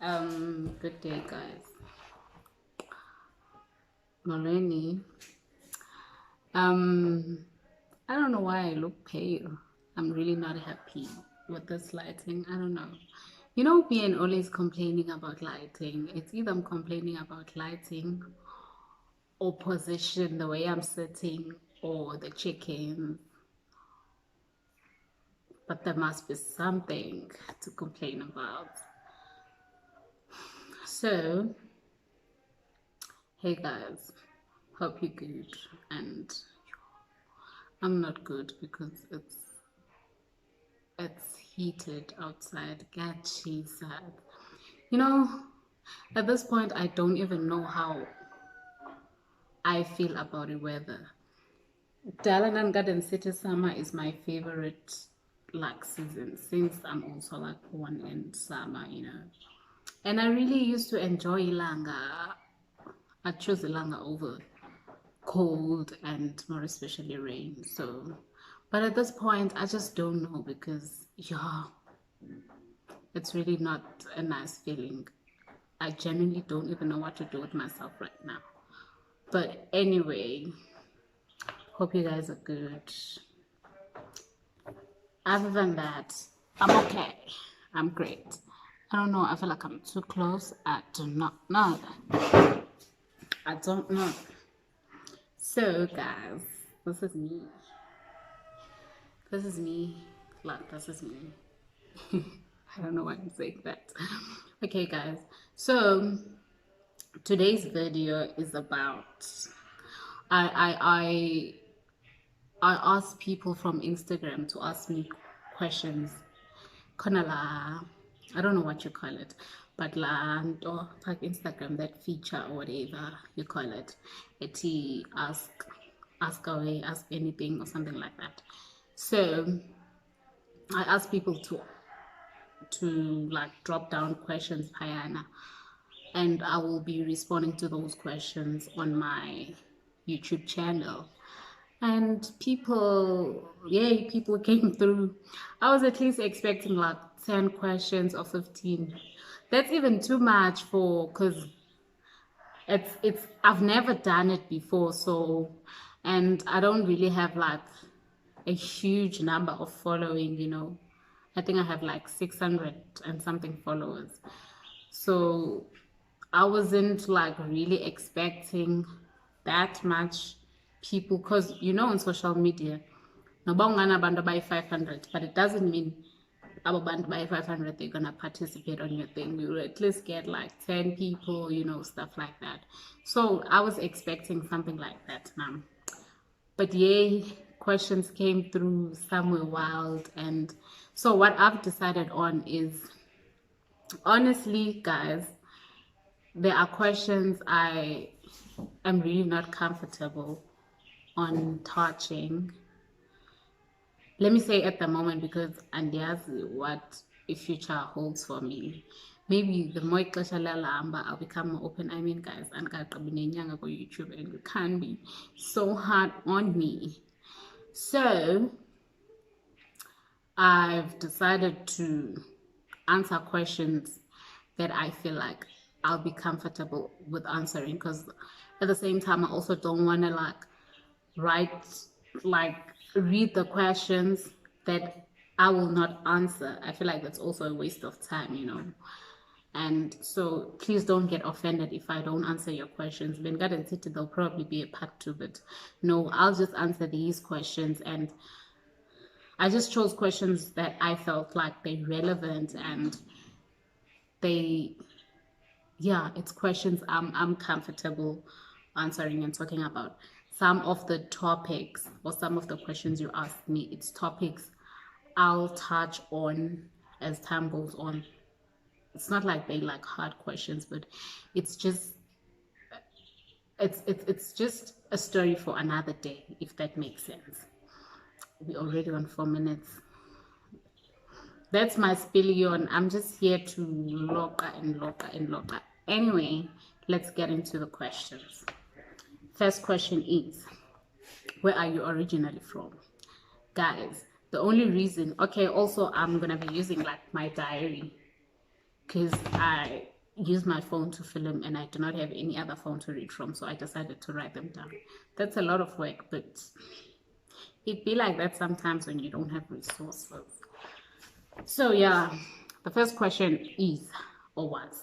Good day, guys. Maleni. I don't know why I look pale. I'm really not happy with this lighting. I don't know. You know, being always complaining about lighting. It's either I'm complaining about lighting or position, the way I'm sitting, or the chicken. But there must be something to complain about. So, hey guys, hope you're good. And I'm not good because it's heated outside. God, Jesus. You know, at this point, I don't even know how I feel about the weather. Dalanan Garden City summer is my favorite like season since I'm also like born in summer, you know. And I really used to enjoy Ilanga. I chose Ilanga over cold and more especially rain. So, but at this point, I just don't know because, yeah, it's really not a nice feeling. I genuinely don't even know what to do with myself right now. But anyway, hope you guys are good. Other than that, I'm okay. I'm great. I don't know. I feel like I'm too close. I do not know. I don't know. So, guys, this is me. This is me. Like, this is me. I don't know why I'm saying that. Okay, guys. So, today's video is about. I asked people from Instagram to ask me questions. Kanala, I don't know what you call it, but or like Instagram, that feature or whatever you call it. Ask away, ask anything or something like that. So I asked people to like drop down questions, Payana, and I will be responding to those questions on my YouTube channel. And people, yay, people came through. I was at least expecting like 10 questions or 15. That's even too much because I've never done it before, so, and I don't really have like a huge number of following, you know. I think I have like 600 and something followers. So I wasn't like really expecting that much people because you know on social media nobangana bantu by 500, but it doesn't mean abo bantu by 500 they're gonna participate on your thing. You will at least get like 10 people, you know, stuff like that. So I was expecting something like that now, but yay, questions came through, some were wild. And so what I've decided on is, honestly guys, there are questions I am really not comfortable on touching. Let me say at the moment, because andiyazi what the future holds for me. Maybe the more ixesha lihamba, I'll become more open. I mean, guys, andikagqibi nenyanga ku YouTube and you can't be so hard on me. So I've decided to answer questions that I feel like I'll be comfortable with answering, because at the same time I also don't want to read the questions that I will not answer. I feel like that's also a waste of time, you know. And so please don't get offended if I don't answer your questions. Ben Garden City, there'll probably be a part 2, but no, I'll just answer these questions. And I just chose questions that I felt like they're relevant and it's questions I'm comfortable answering and talking about. Some of the topics or some of the questions you asked me, it's topics I'll touch on as time goes on. It's not like they like hard questions, but it's just it's just a story for another day, if that makes sense. We're already on 4 minutes. That's my spillion. I'm just here to loca and loca and loca. Anyway, let's get into the questions. First question is, where are you originally from? Guys, the only reason, okay, also I'm gonna be using like my diary, because use my phone to film, and I do not have any other phone to read from, so I decided to write them down. That's a lot of work, but it be like that sometimes when you don't have resources. So yeah, the first question is, or was,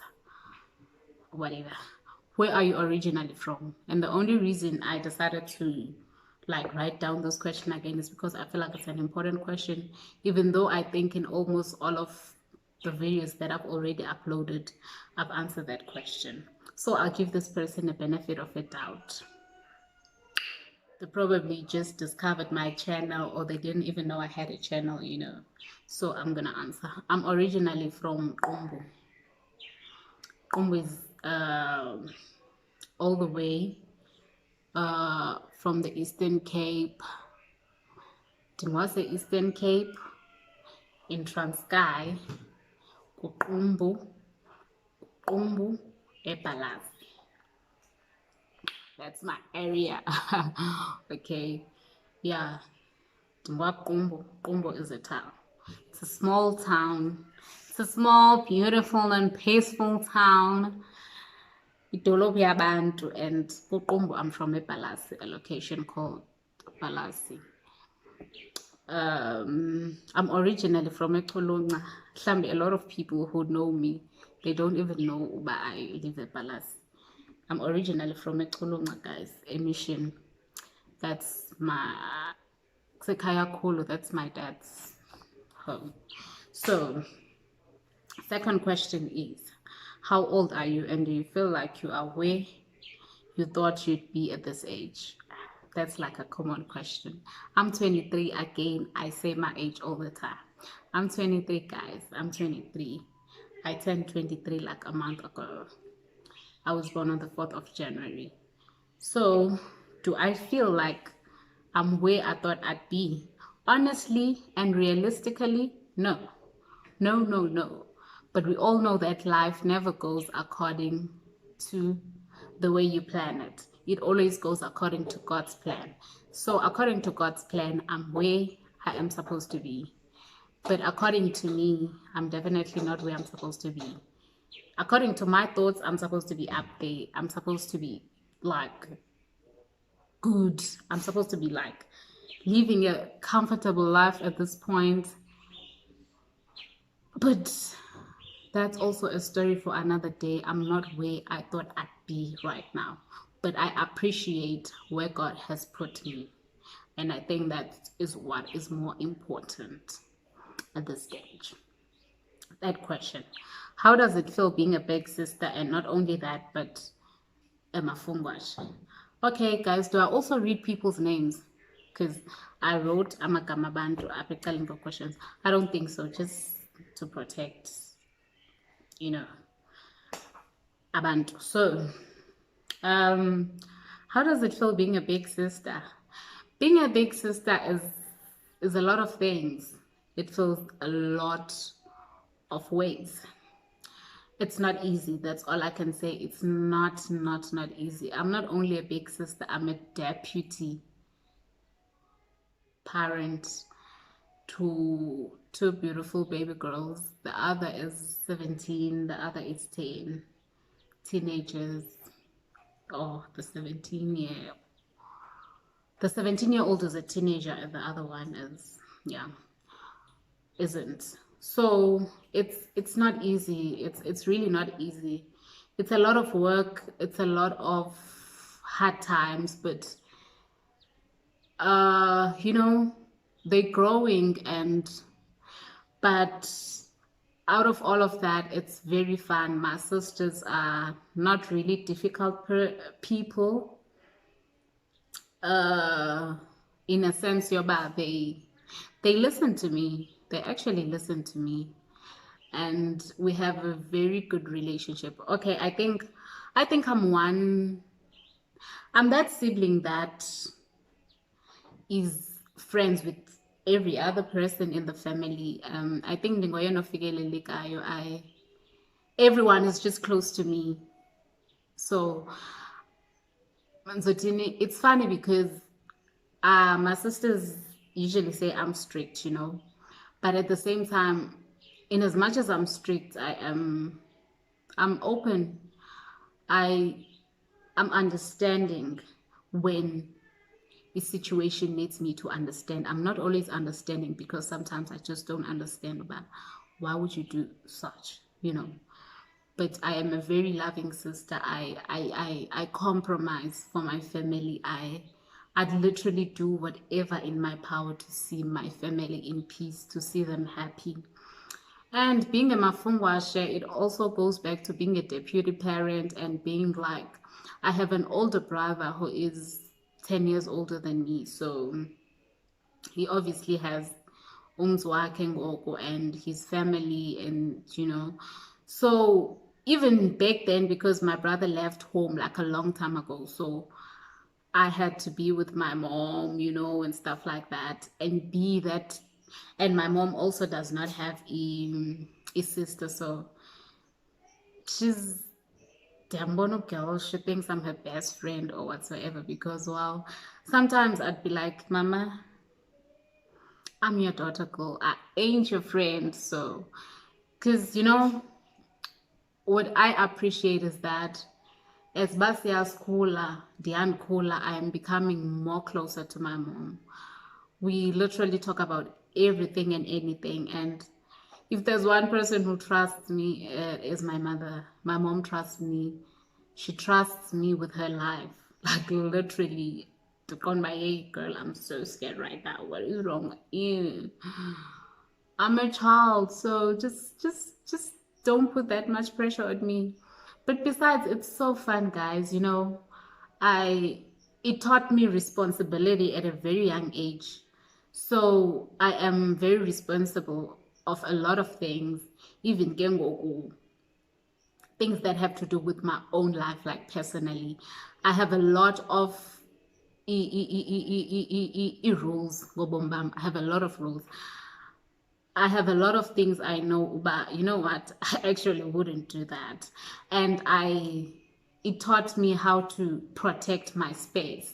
whatever, where are you originally from? And the only reason I decided to like write down this question again is because I feel like it's an important question, even though I think in almost all of the videos that I've already uploaded, I've answered that question. So I'll give this person a benefit of a doubt. They probably just discovered my channel, or they didn't even know I had a channel, you know. So I'm gonna answer. I'm originally from Qumbu. Qumbu is all the way from the Eastern Cape. The Eastern Cape in Transkei, Qumbu, ePhalazi. That's my area. Okay, yeah. Qumbu is a town. It's a small town. It's a small, beautiful, and peaceful town. Idolobha yabantu, and Qumbu, I'm from ePhalazi, a location called Phalasi. I'm originally from eXolonqa. A lot of people who know me, they don't even know where I live at Phalasi. I'm originally from eXolonqa, guys, Emission. That's my Sekhaya Khulu, that's my dad's home. So, second question is, how old are you, and do you feel like you are where you thought you'd be at this age? That's like a common question. I'm 23 again. I say my age all the time. I'm 23, guys. I'm 23. I turned 23 like a month ago. I was born on the 4th of January. So, do I feel like I'm where I thought I'd be? Honestly and realistically, no. No, no, no. But we all know that life never goes according to the way you plan it. It always goes according to God's plan. So according to God's plan, I'm where I am supposed to be. But according to me, I'm definitely not where I'm supposed to be. According to my thoughts, I'm supposed to be up there. I'm supposed to be like good. I'm supposed to be like living a comfortable life at this point. But that's also a story for another day. I'm not where I thought I'd be right now, but I appreciate where God has put me. And I think that is what is more important at this stage. That question, how does it feel being a big sister? And not only that, but a mafungwash. Okay, guys, do I also read people's names? Because I wrote amagama bantu apekaling for questions. I don't think so, just to protect, you know, abantu. So, how does it feel being a big sister? Being a big sister is a lot of things. It feels a lot of ways. It's not easy. That's all I can say. It's not easy. I'm not only a big sister, I'm a deputy parent to two beautiful baby girls. The other is 17, the other is 10. Teenagers. Oh, the 17-year-old is a teenager, and the other one is, yeah, isn't. So it's not easy. It's really not easy. It's a lot of work. It's a lot of hard times, but you know, they're growing, but out of all of that, it's very fun. My sisters are not really difficult people. In a sense, they listen to me. They actually listen to me, and we have a very good relationship. Okay, I think I'm that sibling that is friends with every other person in the family. I think everyone is just close to me. So it's funny because my sisters usually say I'm strict, you know, but at the same time, in as much as I'm strict, I am I'm open. I'm understanding when a situation needs me to understand. I'm not always understanding because sometimes I just don't understand about why would you do such, But I am a very loving sister. I compromise for my family. I'd literally do whatever in my power to see my family in peace, to see them happy. And being a mafungwashe, it also goes back to being a deputy parent and being like, I have an older brother who is 10 years older than me. So he obviously has umzwakhe ngoku and his family and. So even back then, because my brother left home like a long time ago, so I had to be with my mom, and stuff like that, and be that. And my mom also does not have a sister, so she's Dambono girl. She thinks I'm her best friend or whatsoever because, well, sometimes I'd be like, Mama, I'm your daughter, girl. I ain't your friend. So, because, what I appreciate is that as Basia's cooler, Diane cooler, I am becoming more closer to my mom. We literally talk about everything and anything. And if there's one person who trusts me, is my mother. My mom trusts me. She trusts me with her life. Like literally, on my hey girl, I'm so scared right now. What is wrong with you? I'm a child, so just don't put that much pressure on me. But besides, it's so fun, guys. I it taught me responsibility at a very young age. So I am very responsible of a lot of things, even gengoku, things that have to do with my own life, like personally. I have a lot of rules. I have a lot of rules. I have a lot of things I know, but you know what? I actually wouldn't do that. And it taught me how to protect my space.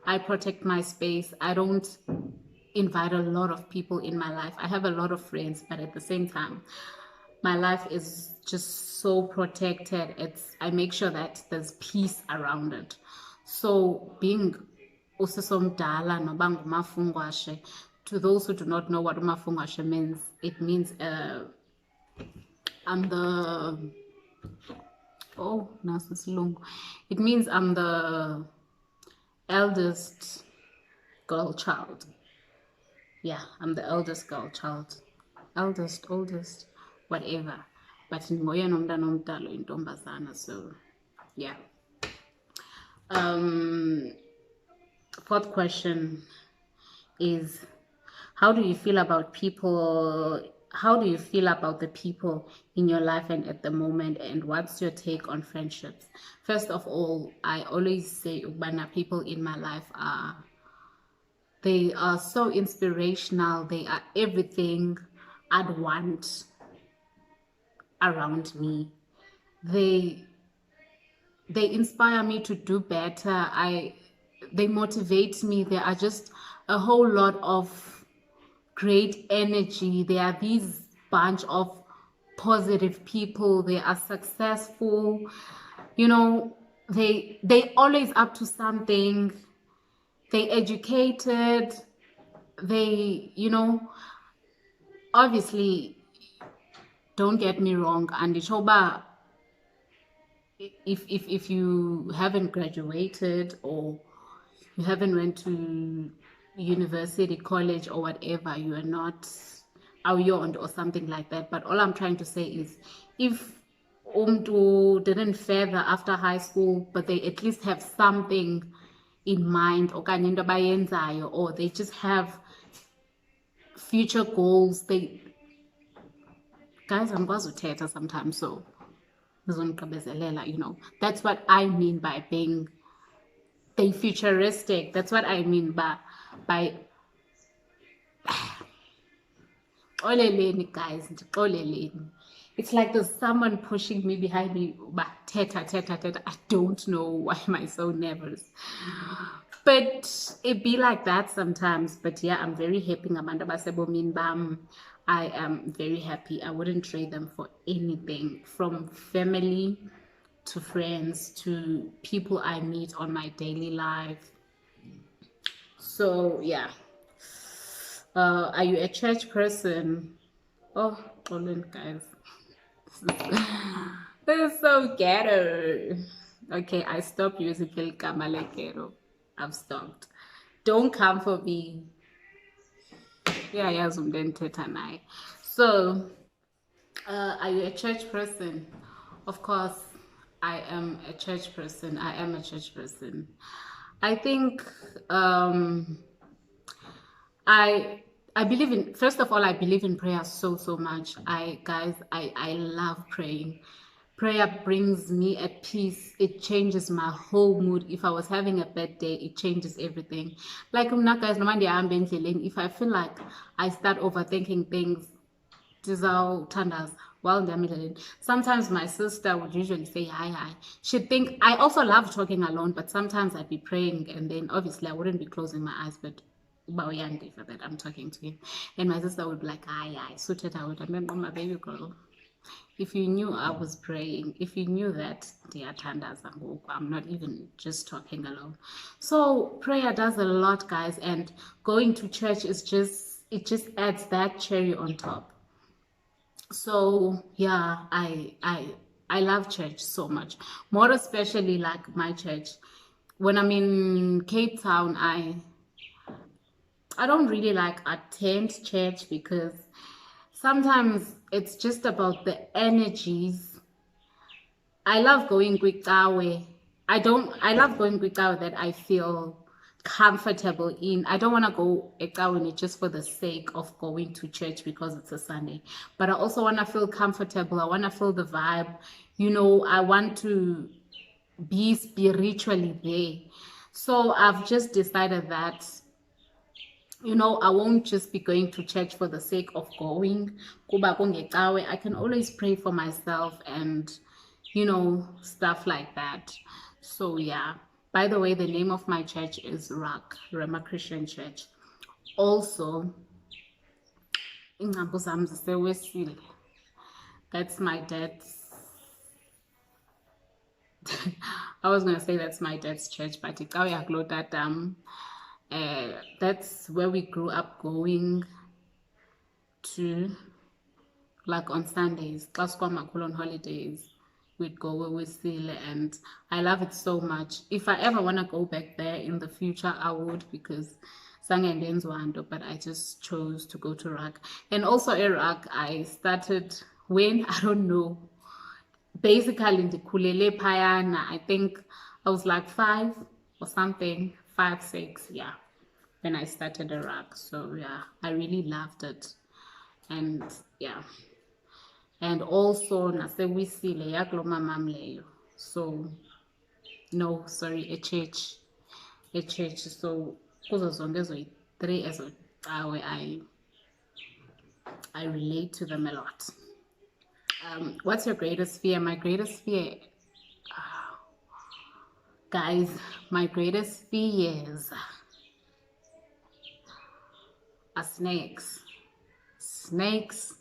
I protect my space. I don't invite a lot of people in my life. I have a lot of friends, but at the same time, my life is just so protected. I make sure that there's peace around it. So being usisomdala noba ngumafungwashe, to those who do not know what umafungwashe means, it means I'm the it means I'm the eldest girl child. Yeah, I'm the eldest girl child. Eldest, oldest, whatever. But ngoyena umntana omdala oyintombazana, so yeah. Fourth question is, how do you feel about the people in your life and at the moment, and what's your take on friendships? First of all, I always say people in my life they are so inspirational. They are everything I'd want around me. They inspire me to do better. They motivate me. There are just a whole lot of great energy. There are these bunch of positive people. They are successful. They always up to something. They educated. They, obviously, don't get me wrong, and Choba, if you haven't graduated or you haven't went to university, college, or whatever, you are not beyond or something like that. But all I'm trying to say is, if umntu didn't further after high school, but they at least have something in mind, or they just have future goals. Guys, I'm going to teta sometimes, so that's what I mean by being futuristic. That's what I mean by guys. It's like there's someone pushing me behind me, but teta. I don't know why am I so nervous, but it be like that sometimes. But yeah, I'm very happy. I am very happy. I wouldn't trade them for anything, from family to friends to people I meet on my daily life. So yeah. Are you a church person? Oh, Colin, guys. This is so ghetto. Okay, I stopped using El Kamale ghetto. I've stopped. Don't come for me. Yeah, yeah, naye. So, are you a church person? Of course, I am a church person. I am a church person. I think I I believe in, first of all, I believe in prayer so much. I love praying. Prayer brings me a peace. It changes my whole mood. If I was having a bad day, it changes everything. Like guys, if I feel like I start overthinking things, while sometimes my sister would usually say hi. She'd think I also love talking alone, but sometimes I'd be praying and then obviously I wouldn't be closing my eyes, but for that I'm talking to him. And my sister would be like, hi, suited I would remember my baby girl. If you knew I was praying, if you knew that I'm not even just talking alone. So prayer does a lot, guys, and going to church is just adds that cherry on top. So yeah, I love church so much, more especially like my church. When I'm in Cape Town, I don't really like attend church because sometimes it's just about the energies. I love going kwikawe. I love going kwikawe that I feel comfortable in. I don't want to go ekawini just for the sake of going to church because it's a Sunday. But I also want to feel comfortable. I want to feel the vibe. I want to be spiritually there. So I've just decided that I won't just be going to church for the sake of going. I can always pray for myself and, stuff like that. So, yeah. By the way, the name of my church is RAC, Rema Christian Church. Also, that's my dad's. I was going to say that's my dad's church, but that's where we grew up going to, like on Sundays, on holidays, we'd go where we still, and I love it so much. If I ever want to go back there in the future, I would, because but I just chose to go to RAC. And also Iraq, I started when, I don't know, basically in the Kulele Payana, I think I was like 5 or something, 5, 6, yeah, when I started Iraq. So yeah, I really loved it. And yeah, and also nasewisile yakuloma mam leyo. So no, sorry, a church. So kuzo zonke ezo 3 ezo I relate to them a lot. What's your greatest fear? My greatest fear, guys, my greatest fears are snakes. Snakes.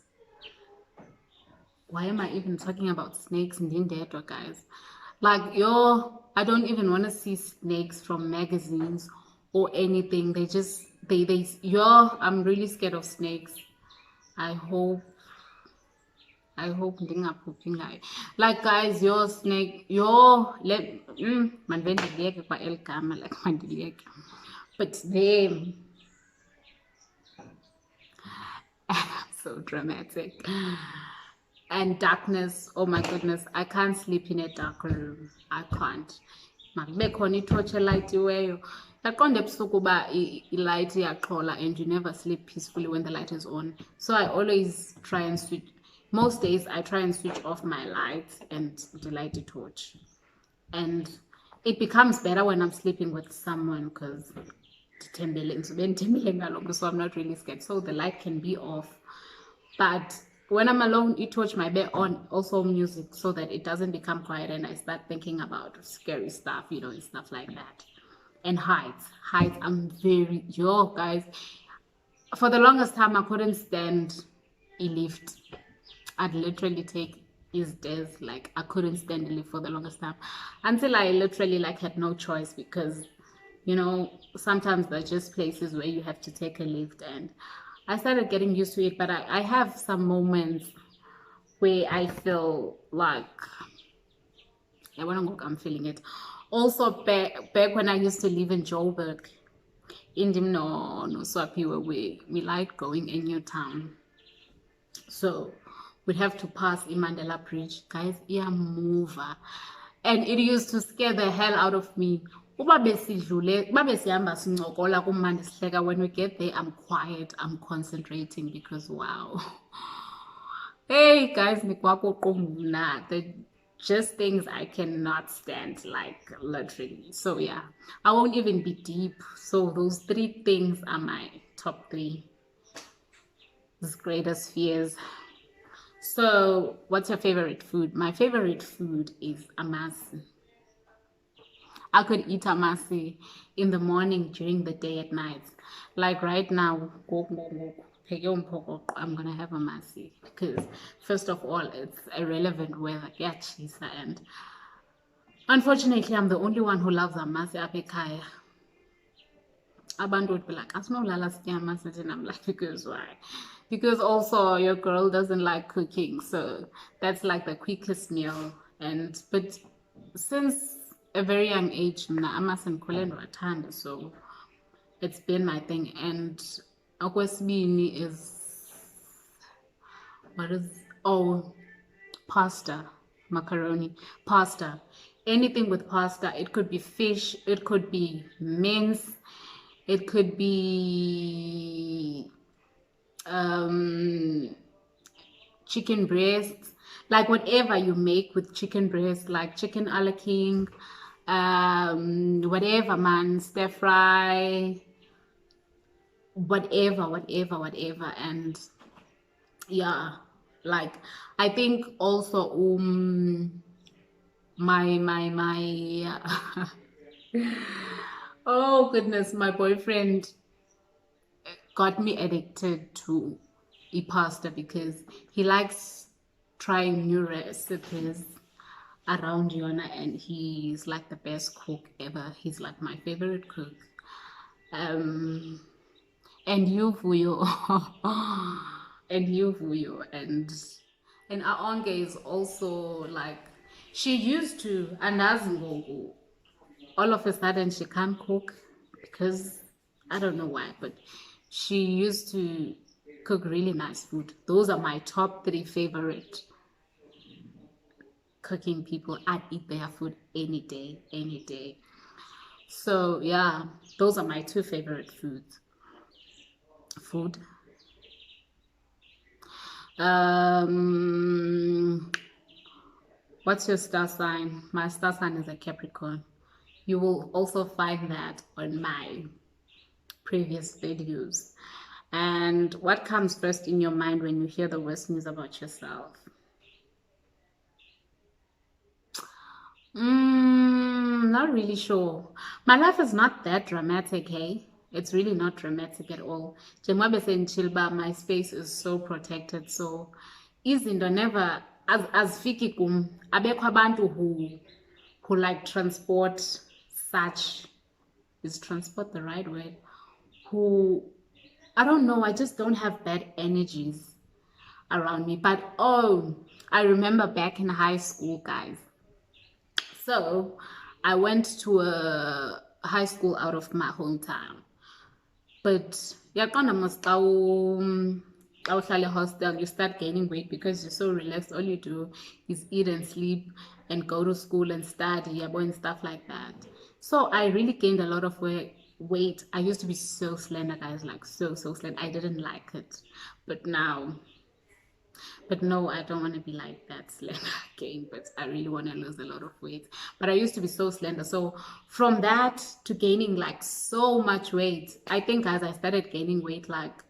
Why am I even talking about snakes in Dindedwa, guys? Like, I don't even want to see snakes from magazines or anything. I'm really scared of snakes. I hope ndingaphuphi ngayo. Like, guys, your snake, mandiliyeke kwa eli gama, like mandiliyeke. But them, so dramatic. And darkness, oh my goodness, I can't sleep in a dark room. I can't. Makube khona itorch elayitiweyo. Yaqonda ebusuku uba ilight iyaqhola and you never sleep peacefully when the light is on. So I always try and switch. Most days I try and switch off my lights and light a torch. And it becomes better when I'm sleeping with someone because so I'm not really scared. So the light can be off. But when I'm alone, it torch my bed on, also music, so that it doesn't become quiet and I start thinking about scary stuff, and stuff like that. And heights, I'm very, guys, for the longest time, I couldn't stand a lift. I'd literally take his stairs. Like I couldn't stand the lift for the longest time until I literally like had no choice because sometimes there's just places where you have to take a lift, and I started getting used to it. But I have some moments where I feel like I'm feeling it. Also back when I used to live in Joburg, in no Swapiwe, we like going in New Town. So we'd have to pass Imandela Bridge. Guys, mover. And it used to scare the hell out of me. When we get there, I'm quiet, I'm concentrating because wow. Hey guys, the just things I cannot stand, like literally. So yeah, I won't even be deep. So those 3 things are my top 3 greatest fears. So what's your favorite food? My favorite food is amasi. I could eat amasi in the morning, during the day, at night. Like right now, I'm gonna have amasi because first of all, it's irrelevant weather. Yeah, and unfortunately, I'm the only one who loves amasi apekaya. Abantu would be like, asinolala sitya amasi, and I'm like, because why? Because also your girl doesn't like cooking, so that's like the quickest meal. But since a very young age, amasi ndikhule ndiwathanda, so it's been my thing. And okwesibini is pasta, macaroni, pasta. Anything with pasta. It could be fish, it could be mince, it could be chicken breasts, like whatever you make with chicken breast, like chicken a la king, whatever, man, stir fry, whatever. And yeah, like I think also my oh goodness, my boyfriend got me addicted to pasta because he likes trying new recipes around Yona, and he's like the best cook ever. He's like my favorite cook. And you Vuyo and Aonge is also like, she used to, and as all of a sudden she can't cook because I don't know why, but she used to cook really nice food. Those are my top 3 favorite cooking people. I'd eat their food any day. So yeah, those are my 2 favorite foods. Food. What's your star sign? My star sign is a Capricorn. You will also find that on my previous videos. And what comes first in your mind when you hear the worst news about yourself? Not really sure. My life is not that dramatic, hey? It's really not dramatic at all. My space is so protected, so izinto never azifiki kum. Abekho abantu who like transport such, is transport the right word? Who, I don't know, I just don't have bad energies around me. But oh, I remember back in high school, guys. So I went to a high school out of my hometown. But hostel, you start gaining weight because you're so relaxed. All you do is eat and sleep and go to school and study and stuff like that. So I really gained a lot of weight. I used to be so slender, guys, like so slender. I didn't like it. But now, but no, I don't want to be like that slender again, but I really want to lose a lot of weight. But I used to be so slender. So from that to gaining like so much weight, I think as I started gaining weight like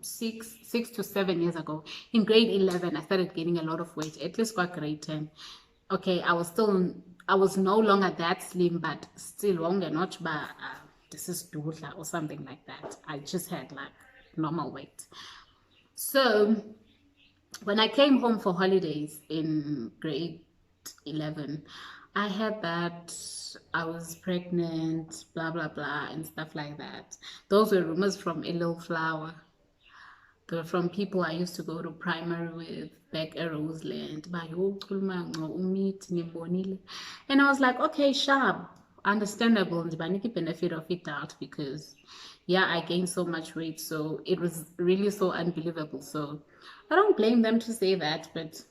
6 to 7 years ago, in grade 11, I started gaining a lot of weight. At least got grade 10. Okay, I was no longer that slim, but still longer, not by this is dudla or something like that. I just had like normal weight. So when I came home for holidays in grade 11, I had that I was pregnant, blah, blah, blah, and stuff like that. Those were rumors from a little flower. They were from people I used to go to primary with back at Roseland. And I was like, okay, sharp, understandable, and benefit of it out because, yeah, I gained so much weight. So it was really so unbelievable. So I don't blame them to say that, but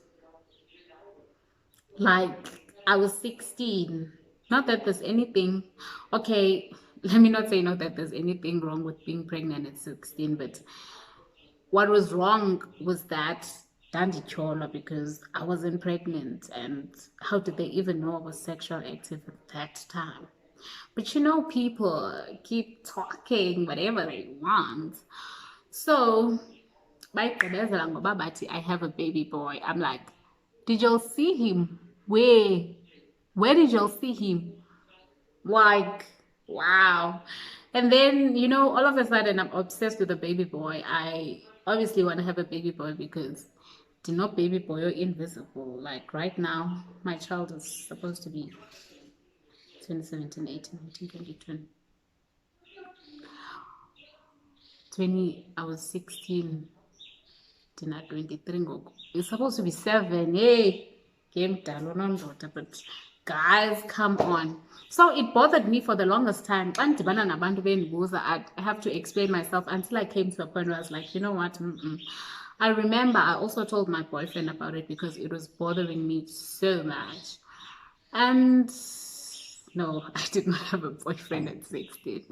like I was 16. Not that there's anything, okay, let me not say not that there's anything wrong with being pregnant at 16, but what was wrong was that Dandichola because I wasn't pregnant and how did they even know I was sexually active at that time? But you know, people keep talking whatever they want. So by I have a baby boy. I'm like, did y'all see him? Where did y'all see him? Like, wow. And then, you know, all of a sudden I'm obsessed with a baby boy. I obviously want to have a baby boy because do not baby boy, you're invisible. Like right now, my child is supposed to be 2017, 18, 19, 20, 20. 20 I was 16, 23. It's supposed to be 7. Hey, game done on daughter, but guys, come on. So it bothered me for the longest time. I have to explain myself until I came to a point where I was like, you know what? I remember I also told my boyfriend about it because it was bothering me so much. And no, I did not have a boyfriend at 16.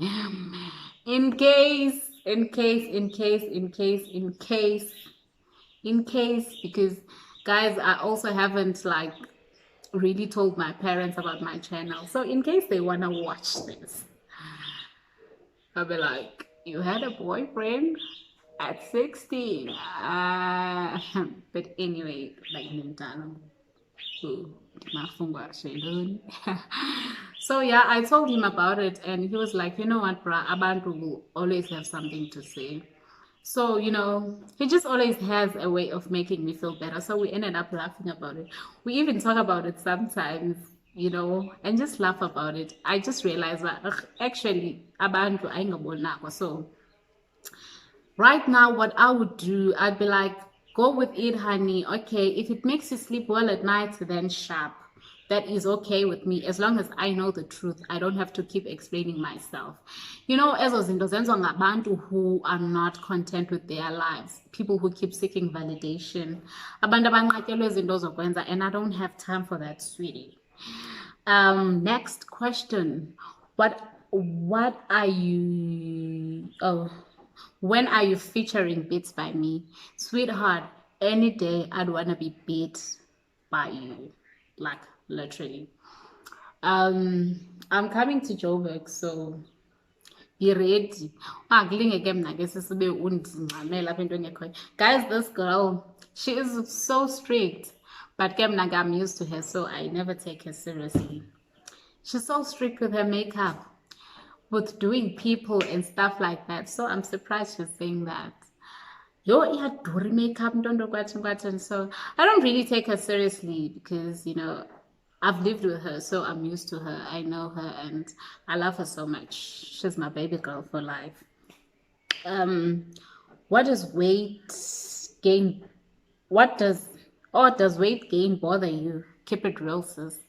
In case, because guys, I also haven't like really told my parents about my channel. So in case they want to watch this, I'll be like, you had a boyfriend at 16. But anyway, like so yeah, I told him about it and he was like, you know what, bruh, abantu will always have something to say. So, you know, he just always has a way of making me feel better. So we ended up laughing about it. We even talk about it sometimes, you know, and just laugh about it. I just realized that actually, abantu ayingabonakwa. So right now, what I would do, I'd be like, go with it, honey. Okay, if it makes you sleep well at night, then sharp. That is okay with me as long as I know the truth. I don't have to keep explaining myself. You know, ezo zinto zenziwa ngabantu who are not content with their lives, people who keep seeking validation. Abantu abanqatyelwe izinto zokwenza, and I don't have time for that, sweetie. Next question. What are you when are you featuring Beats by Me? Sweetheart, any day I'd wanna be beat by you. Like literally. I'm coming to Joburg, so be ready. Guys, this girl, she is so strict. But I'm used to her, so I never take her seriously. She's so strict with her makeup, with doing people and stuff like that. So I'm surprised she's saying that. Yo, iyadura makeup, and so I don't really take her seriously because, you know, I've lived with her, so I'm used to her. I know her and I love her so much. She's my baby girl for life. What does weight gain? Does weight gain bother you? Keep it real, sis.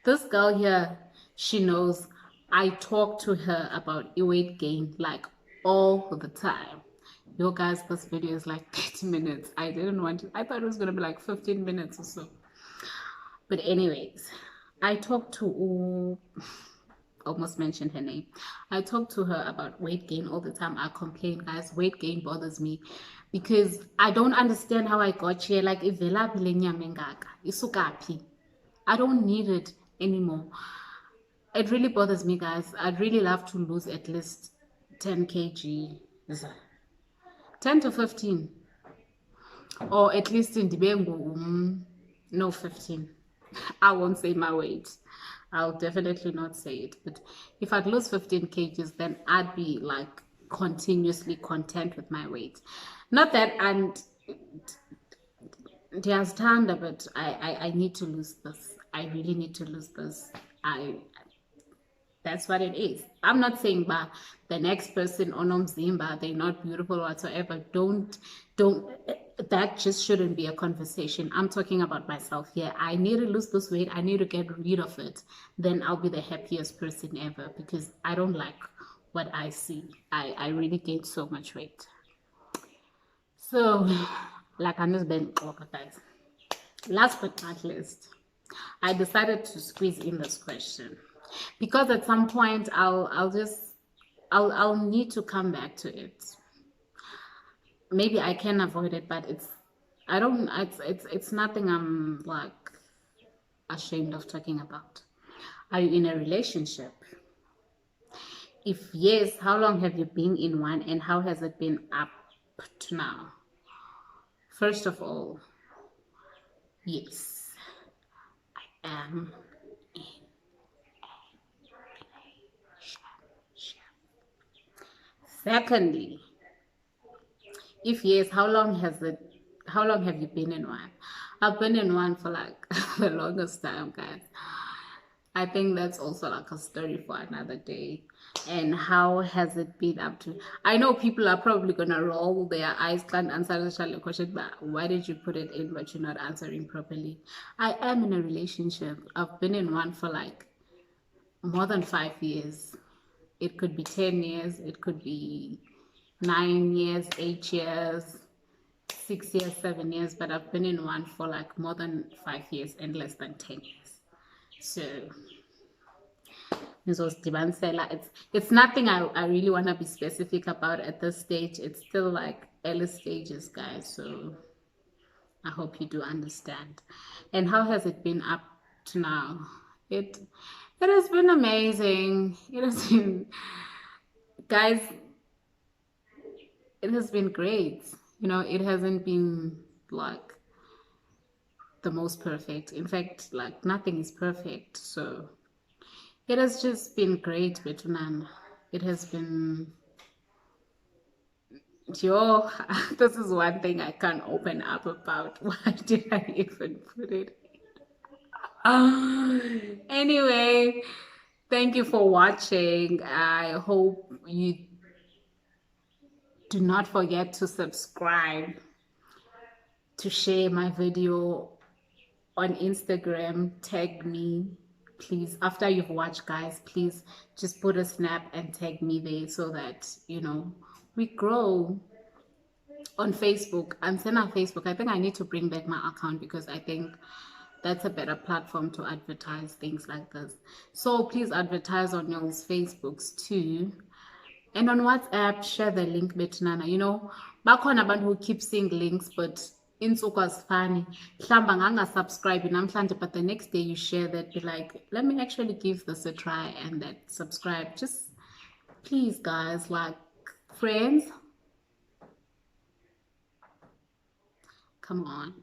This girl here, she knows I talk to her about weight gain like all the time. Yo guys, this video is like 30 minutes. I thought it was gonna be like 15 minutes or so. But anyways, I talked to almost mentioned her name. I talk to her about weight gain all the time. I complain, guys, weight gain bothers me because I don't understand how I got here. Like, I don't need it anymore. It really bothers me, guys. I'd really love to lose at least 10 kg, 10 to 15, or at least in the no 15. I won't say my weight. I'll definitely not say it. But if I'd lose 15 kgs, then I'd be like continuously content with my weight. Not that I'm Ndiyazithanda, but I need to lose this. I really need to lose this. That's what it is. I'm not saying but the next person onomzimba, they're not beautiful whatsoever. Don't that just shouldn't be a conversation. I'm talking about myself here. I need to lose this weight. I need to get rid of it. Then I'll be the happiest person ever because I don't like what I see. I really gained so much weight. So like I'm just been guys. Last but not least, I decided to squeeze in this question because at some point I'll need to come back to it. Maybe I can avoid it, but it's nothing I'm like ashamed of talking about. Are you in a relationship? If yes, how long have you been in one and how has it been up to now? First of all, yes, I am in a relationship. Secondly, if yes, how long have you been in one? I've been in one for like the longest time, guys. I think that's also like a story for another day. And how has it been up to? I know people are probably gonna roll their eyes, can't answer the question, but why did you put it in but you're not answering properly? I am in a relationship. I've been in one for like more than 5 years. It could be 10 years, it could be 9 years, 8 years, 6 years, 7 years, but I've been in one for like more than 5 years and less than 10 years. So it's nothing I really want to be specific about at this stage. It's still like early stages, guys. So I hope you do understand. And how has it been up to now? It has been amazing. It has been, guys, it has been great. It hasn't been like the most perfect. In fact, like nothing is perfect. So it has just been great, Betunan. It has been, yo, this is one thing I can't open up about. Why did I even put it? Anyway, thank you for watching. I hope you do not forget to subscribe, to share my video on Instagram, tag me. Please, after you've watched, guys, please just put a snap and tag me there so that, we grow. On Facebook, and send on Facebook. I think I need to bring back my account because I think that's a better platform to advertise things like this. So please advertise on your Facebooks too. And on WhatsApp, share the link betunana. Bakhona abantu who keep seeing links, but insuku azifani. Mhlamba nganga-subscribe namhlanje, but the next day you share that, be like, let me actually give this a try, and that subscribe. Just please, guys, like friends. Come on.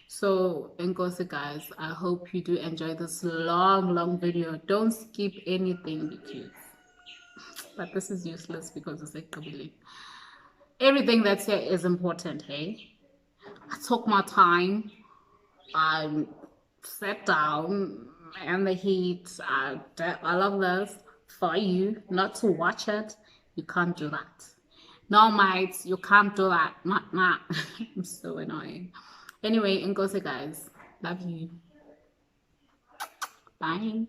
So, enkosi guys, I hope you do enjoy this long video. Don't skip anything but this is useless because it's like everything that's here is important, hey? I took my time. I sat down in the heat. I did all of this for you, not to watch it. You can't do that. No, mates, you can't do that. Not. I'm so annoying. Anyway, enkosi guys. Love you. Bye.